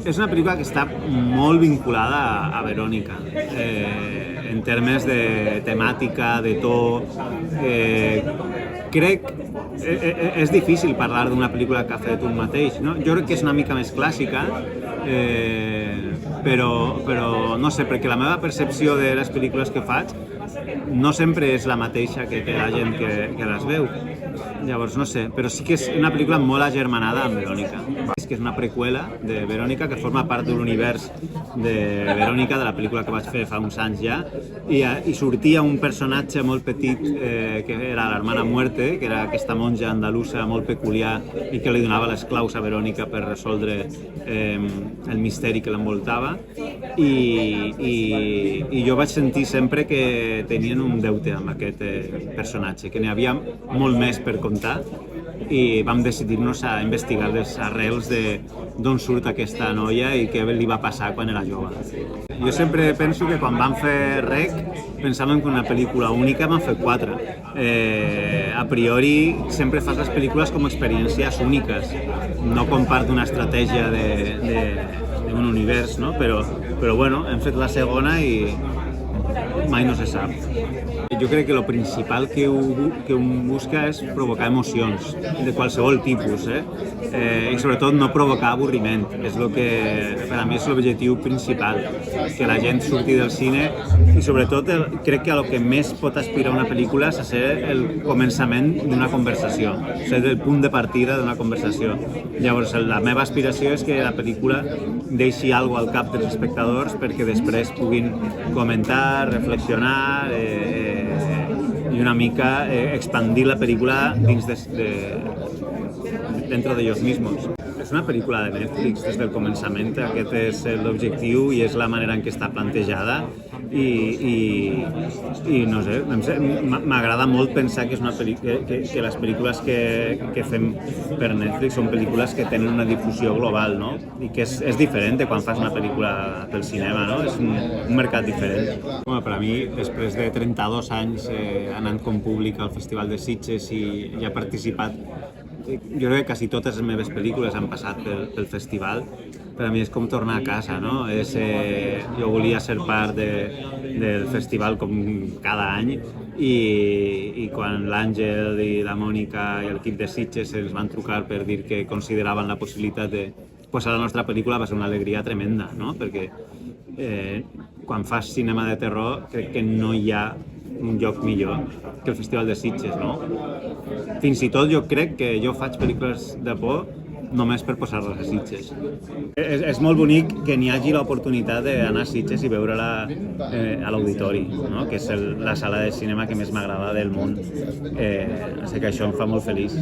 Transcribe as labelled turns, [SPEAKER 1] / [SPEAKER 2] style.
[SPEAKER 1] És una pel·lícula que està molt vinculada a Verònica, en termes de temàtica, de to. Crec és difícil parlar d'una pel·lícula que ha fet un mateix, no? Jo crec que és una mica més clàssica, però no sé, perquè la meva percepció de les pel·lícules que faig no sempre és la mateixa que té la gent que les veu. Llavors, no sé, però sí que és una pel·lícula molt agermanada amb Verònica. És que és una preqüela de Verònica que forma part de l'univers de Verònica, de la pel·lícula que vaig fer fa uns anys ja, i sortia un personatge molt petit que era l'Hermana Muerte, que era aquesta monja andalusa molt peculiar i que li donava les claus a Verònica per resoldre el misteri que l'envoltava, i jo vaig sentir sempre que tenien un deute amb aquest personatge, que n'hi havia molt més per contar, i vam decidir-nos a investigar les arrels d'on surt aquesta noia i què li va passar quan era jove. Jo sempre penso que quan vam fer REC pensàvem que una pel·lícula única vam fer 4. A priori sempre fas les pel·lícules com experiències úniques, no com part d'una estratègia d'un univers, no? Però bueno, hem fet la segona i mai no se sap. Jo crec que el principal que un busca és provocar emocions de qualsevol tipus, i sobretot no provocar avorriment. És el que per a mi és l'objectiu principal, que la gent surti del cine, i sobretot crec que el que més pot aspirar una pel·lícula és a ser el començament d'una conversació, ser el punt de partida d'una conversació. Llavors la meva aspiració és que la pel·lícula deixi alguna cosa al cap dels espectadors perquè després puguin comentar, reflexionar i una mica expandir la pel·lícula dins dentro d'ells mismos. És una pel·lícula de Netflix des del començament, aquest és l'objectiu i és la manera en què està plantejada, i no sé, m'agrada molt pensar que és una que les pel·lícules que fem per Netflix són pel·lícules que tenen una difusió global, no? I que és diferent de quan fas una pel·lícula pel cinema, no? És un mercat diferent. Per a mi, després de 32 anys anant com públic al Festival de Sitges i ja he participat, jo crec que quasi totes les meves pel·lícules han passat pel festival. Per a mi és com tornar a casa, no? Jo volia ser part del festival com cada any, i quan l'Àngel i la Mònica i l'equip de Sitges ens van trucar per dir que consideraven la possibilitat de posar la nostra pel·lícula, va ser una alegria tremenda, no? Perquè quan fas cinema de terror crec que no hi ha un lloc millor que el Festival de Sitges, no? Fins i tot jo crec que jo faig pel·lícules de por només per posar-les a Sitges. És molt bonic que n'hi hagi l'oportunitat d'anar a Sitges i veure-la a l'auditori, no? Que és la sala de cinema que més m'agrada del món. Sé que això em fa molt feliç.